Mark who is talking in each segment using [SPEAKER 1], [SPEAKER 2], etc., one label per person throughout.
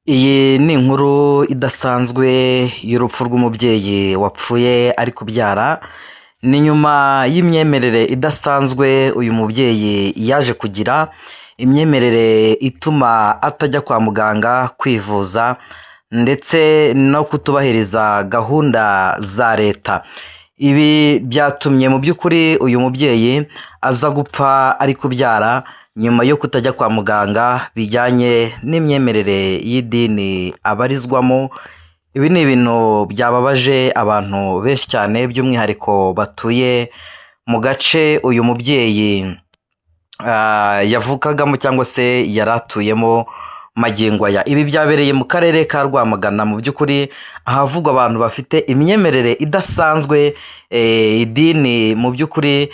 [SPEAKER 1] Iyi ni inkuru idasanzwe y'urupfu rw'umubyeyi wapfuye ari kubyara, ni nyuma y'imyemerere idasanzwe uyu mubyeyi yaje kugira, imyemerere ituma atajya kwa muganga kwivuza ndetse no kutubahiriza gahunda za leta. Ibi byatumye mu by'ukuri uyu mubyeyi aza gupfa ari kubyara nyuma yo kutajya kwa muganga bijyanye n'imyemerere y'idini abarizwamo. Ibi ni ibintu byababaje abantu benshi cyane by'umwihariko batuye mu gace uyu mubyeyi yavukagamo cyangwa se yari atuyemo magingo aya. Ibi byabereye mu karere ka Rwamagana, mu by'ukuri ahavugwa abantu bafite imyemerere idasanzwe, idini mu by'ukuri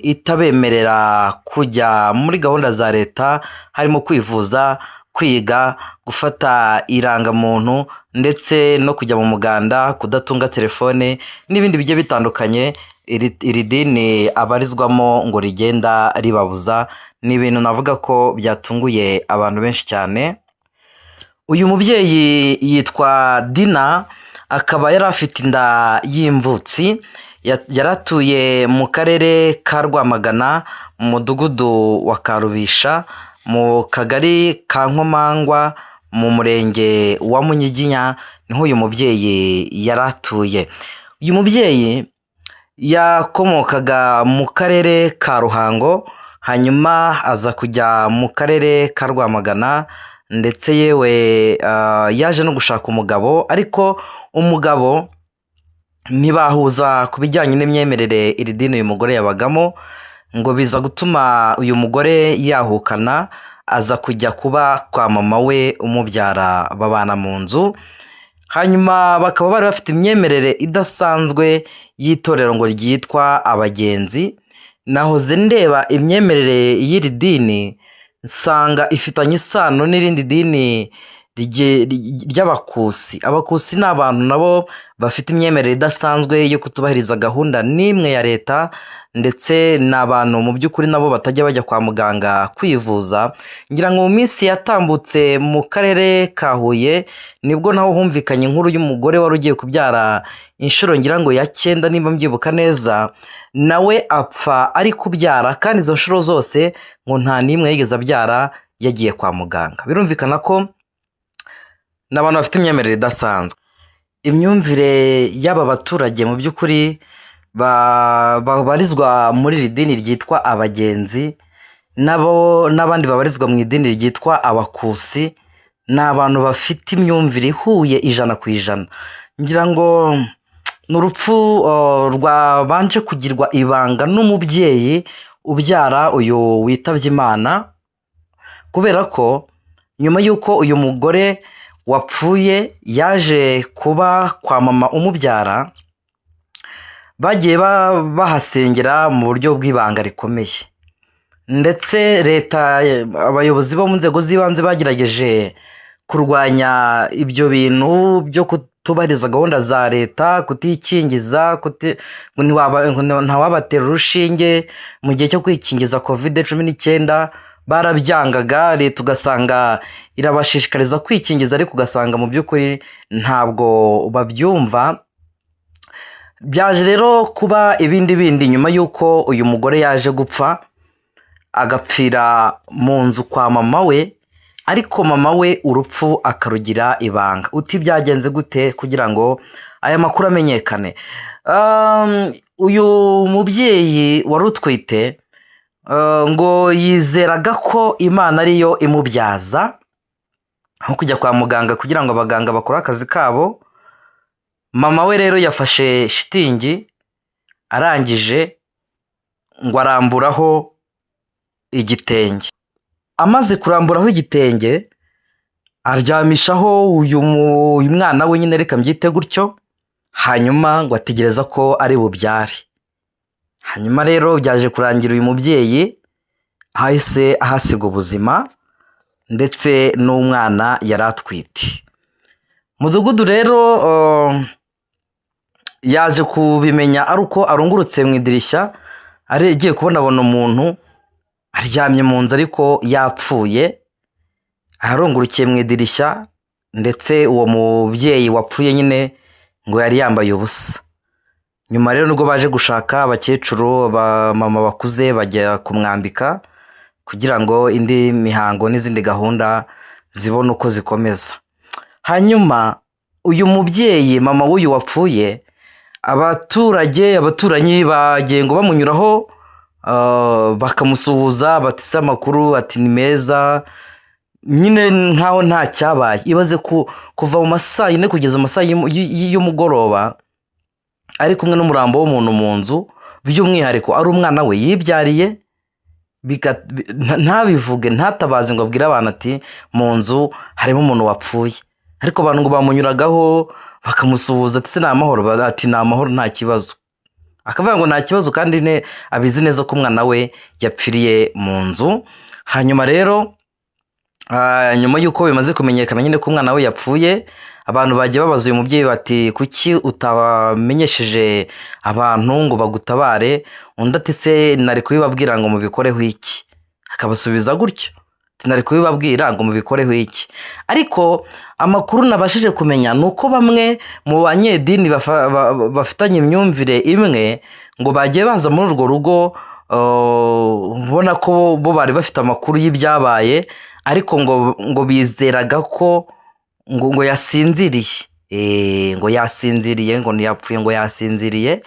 [SPEAKER 1] itabemerera kujya muri gahunda za leta, harimo kwivuza, kwiga, gufata irangamuntu ndetse no kujya mu muganda, kudatunga telefone n'ibindi bigiye bitandukanye. Iri dini abarizwamo ngo rigenda ribabuza. Ni ibintu navuga ko byatunguye abantu benshi cyane. Uyu mubyeyi yitwa Dina, akaba yari afite inda y'imvutsi, yari atuye mu karere ka Rwamagana, mu mudugudu wa Karubisha, mu kagari ka Nkomangwa, mu murenge wa Munyiginya, niho uyu mubyeyi yari atuye. Uyu mubyeyi yakomokaga mu karere ka Ruhango, hanyuma aza kujya mu karere ka Rwamagana, ndetse yewe yaje no gushaka umugabo, ariko umugabo ntibahuza ku bijyanye n'imyemerere iri dini uyu mugore yabagamo, ngo biza gutuma uyu mugore yahukana, aza kujya kuba kwa mama we umubyara, babana mu nzu. Hanyuma bakaba bari bafite imyemerere idasanzwe y'itorero ngo ryitwa Abagenzi. Nahoze ndeba imyemerere y'iri dini, nsanga ifitanye isano n'irindi dini ry'abakusi. Abakusi ni abantu nabo bafite imyemerere idasanzwe yo kutubahiriza gahunda n'imwe ya leta, ndetse ni abantu mu by'ukuri nabo batajya bajya kwa muganga kwivuza. Ngira ngo mu minsi yatambutse mu karere ka Huye nibwo naho humvikanye inkuru y'umugore wari ugiye kubyara inshuro ngira ngo ya 9 nimba mbyibuka neza, nawe apfa ari kubyara, kandi izo nshuro zose ngo nta nimwe yigeze abyara yagiye kwa muganga. Birumvikana ko n'abantu bafite imyemerere idasanzwe. Imyumvire y'aba baturage mu by'ukuri babarizwa muri iri dini ryitwa Abagenzi, nabo n'abandi babarizwa mu idini ryitwa Abakusi, ni abantu bafite imyumvire ihuye 100%. Ngira ngo ni urupfu rwabanje kugirwa ibanga n'umubyeyi ubyara uyu witabye Imana, kubera ko nyuma y'uko uyu mugore wapfuye yaje kuba kwa mama umubyara, bagiye bahasengera mu buryo bw'ibanga rikomeye, ndetse leta, abayobozi bo mu nzego z'ibanze bagerageje kurwanya ibyo bintu byo kutubahiriza gahunda za leta, kutikingiza, ntawabatera urushinge mu gihe cyo kwikingiza COVID-19. Barabyangaga, leta ugasanga irabashishikariza kwikingiza, ariko ugasanga mu by'ukuri ntabwo babyumva. Byaje rero kuba ibindi nyuma y'uko uyu mugore yaje gupfa, agapfira mu nzu kwa mama we, ariko mama we urupfu akarugira ibanga. Uti byagenze gute kugira ngo aya makuru amenyekane? Uyu mubyeyi wari utwite ngo yizeraga ko Imana ariyo imubyaza, nko kujya kwa muganga kugira ngo abaganga bakore akazi kabo. Mama we rero yafashe shitingi, arangije ngo aramburaho igitenge. Amaze kuramburaho igitenge, aryamishaho uyu mwana we, nyine reka mbyite gutyo, hanyuma ngo ategereza ko ari bubyare. Hanyuma rero byaje kurangira uyu mubyeyi ahise ahasiga ubuzima, ndetse n'umwana yari atwite. Mudugudu rero yaje kubimenya ari uko arungurutse mu idirishya, agiye kubona umuntu aryamye mu nzu ariko yapfuye, aharungurukiye mu idirishya, ndetse uwo mubyeyi wapfuye nyine ngo yari yambaye ubusa. Nyuma rero nubwo baje gushaka abakecuru mama bakuze bajya kumwambika kugira ngo indi mihango n'izindi gahunda zibone uko zikomeza. Hanyuma uyu mubyeyi mama w'uyu wapfuye, abaturanyi bagiye ngo bamunyuraho bakamusuhuza bati se amakuru, ati ni meza, nyine nkaho nta cyabaye. Ibaze kuva mu masaa yine kugeza amasaa y'umugoroba ari kumwe n'umurambo w'umuntu mu nzu, by'umwihariko ari umwana we yibyariye, ntabivuge ntatabaze ngo abwire abantu ati mu nzu harimo umuntu wapfuye, ariko abantu ngo bamunyuragaho bakamusuhuza ati se ni amahoro, ati ni amahoro nta kibazo, akavuga ngo nta kibazo, kandi abizi neza ko umwana we yapfiriye mu nzu. Hanyuma rero nyuma y'uko bimaze kumenyekana nyine ko umwana we yapfuye, abantu bagiye babaza uyu mubyeyi bati kuki utamenyesheje abantu ngo bagutabare? Undi ati se nari kubibabwira ngo mubikoreho iki? Akabasubiza gutyo, nari kubibabwira ngo mubikoreho iki? Ariko amakuru nabashije kumenya ni uko bamwe mu banyedini bafitanye imyumvire imwe ngo bagiye baza muri urwo rugo, ubona ko bo bari bafite amakuru y'ibyabaye, ariko ngo bizeraga ko ngo yasinziriye, ngo yasinziriye, ngo ntiyapfuye, ngo yasinziriye.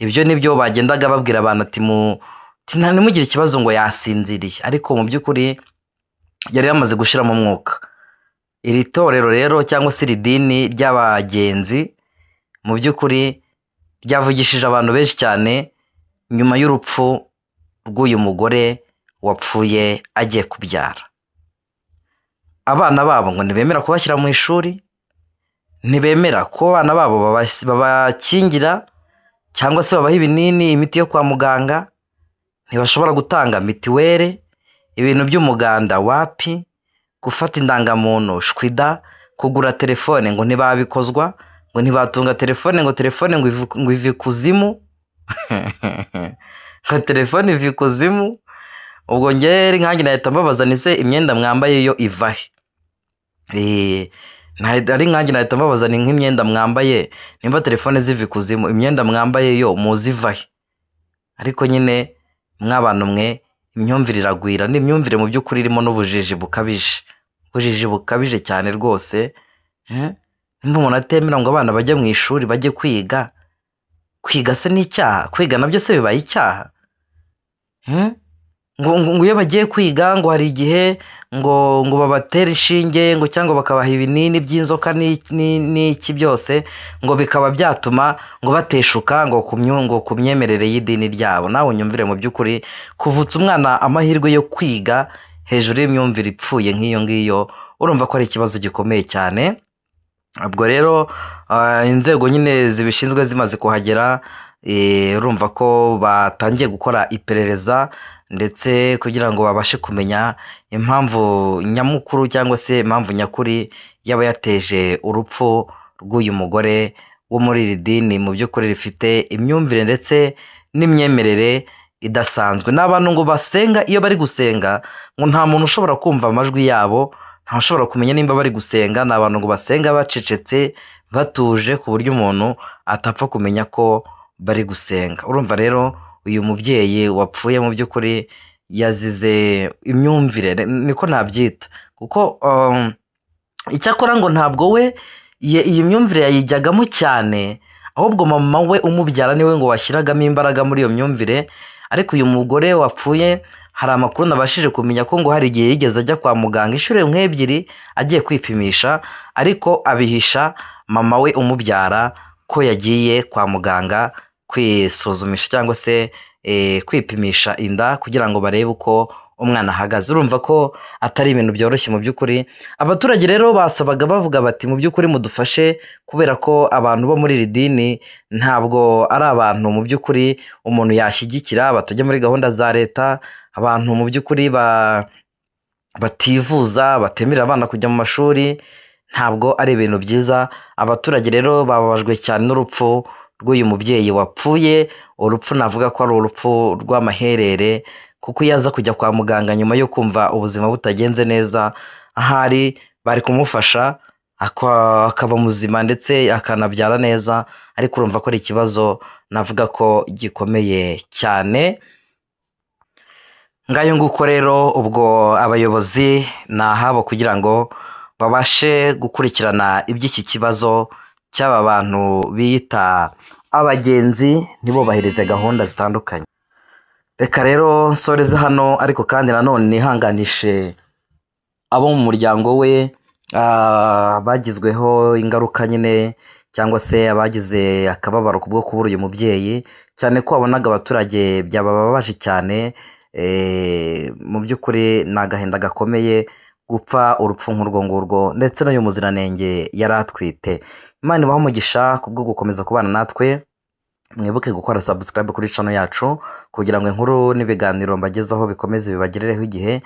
[SPEAKER 1] Ibyo nibyo bagendaga babwira abantu ati ntimugire ikibazo ngo yasinziriye, ariko mu by'ukuri yari yamaze gushiramo umwuka. Iri torero rero cyangwa se iri dini ry'abagenzi mu by'ukuri ryavugishije abantu benshi cyane nyuma y'urupfu rw'uyu mugore wapfuye agiye kubyara. Abana babo ngo ntibemera kubashyira mu ishuri, ntibemera ko abana babo babakingira cyangwa se babaha ibinini, imiti yo kwa muganga, ntibashobora gutanga mitiwere, ibintu by'umuganda wapi, gufata indangamuntu shwida, kugura telefone ngo ntibabikozwa, ngo ntibatunga telefone, ngo telefone ngo ivi kuzimu ngo telefone ivi kuzimu. Ubwo ngeri nkanjye nahita mbabaza nise imyenda mwambaye yo ivahe? Ari nkanjye nahita mbabaza ni nk'imyenda mwambaye, nimba telefone zivi kuzimu, imyenda mwambaye yo muzivahe? Ariko nyine mw'abantu mwe imyumvire iragwira, n'imyumvire mu by'ukuri irimo n'ubujiji bukabije, ubujiji bukabije cyane rwose. Nimba umuntu atemera ngo abana bajye mu ishuri bajye kwiga se ni icyaha? Kwiga nabyo se bibaye icyaha? ngo iyo bagiye kwiga ngo hari igihe ngo babatera inshinge ngo cyangwa bakabaha ibinini by'inzoka n'iki byose, ngo bikaba byatuma ngo bateshuka ngo ku myemerere y'idini ryabo. Nawe unyumvire mu by'ukuri kuvutsa umwana amahirwe yo kwiga hejuru y'imyumvire ipfuye nk'iyo ngiyo, urumva ko ari ikibazo gikomeye cyane. Ubwo rero inzego nyine zibishinzwe zimaze kuhagera, urumva ko batangiye gukora iperereza ndetse kugira ngo babashe kumenya impamvu nyamukuru cyangwa se impamvu nyakuri yaba yateje urupfu rw'uyu mugore wo muri iri dini mu by'ukuri rifite imyumvire ndetse n'imyemerere idasanzwe. N'abantu ngo basenga, iyo bari gusenga ngo nta muntu ushobora kumva amajwi yabo, nta ushobora kumenya nimba bari gusenga. Ni abantu ngo basenga bacecetse batuje ku buryo umuntu atapfa kumenya ko bari gusenga. Urumva rero uyu mubyeyi wapfuye mu by'ukuri yazize imyumvire, niko nabyita, kuko icyakora ngo ntabwo we iyi myumvire yayijyagamo cyane, ahubwo mama we umubyara niwe ngo washyiragamo imbaraga muri iyo myumvire. Ariko uyu mugore wapfuye hari amakuru nabashije kumenya ko ngo hari igihe yigeze ajya kwa muganga inshuro nk'ebyiri agiye kwipimisha, ariko abihisha mama we umubyara ko yagiye kwa muganga kwisuzumisha cyangwa se kwipimisha inda kugira ngo barebe uko umwana ahagaze. Urumva ko atari ibintu byoroshye mu by'ukuri. Abaturage rero basabaga bavuga bati mu by'ukuri mudufashe, kubera ko abantu bo muri iri dini ntabwo ari abantu mu by'ukuri umuntu yashyigikira, batajya muri gahunda za leta, abantu mu by'ukuri bativuza, batemerera abana kujya mu mashuri, ntabwo ari ibintu byiza. Abaturage rero bababajwe cyane n'urupfu rw'uyu mubyeyi wapfuye, urupfu navuga ko ari urupfu rw'amaherere, kuko iyo aza kujya kwa muganga nyuma yo kumva ubuzima butagenze neza ahari bari kumufasha akaba muzima ndetse akanabyara neza, ariko urumva ko ari ikibazo navuga ko gikomeye cyane. ngayo nguko rero ubwo abayobozi ni ahabo kugira ngo babashe gukurikirana iby'iki kibazo cy'aba bantu biyita abagenzi ntibubahirize gahunda zitandukanye. Reka rero nsoreze hano, ariko kandi nanone nihanganishe abo mu muryango we bagizweho ingaruka nyine, cyangwa se abagize akababaro kubwo kubura uyu mubyeyi, cyane ko wabonaga abaturage byabababaje cyane. Mu by'ukuri ni agahinda gakomeye gupfa urupfu nk'urwo ngurwo, ndetse n'uyu muziranenge yari atwite. Imana ibahe umugisha kubwo gukomeza kubana natwe. Mwibuke gukora subscribe kuri channel yacu kugira ngo inkuru n'ibiganiro mbagezaho bikomeze bibagerereho igihe.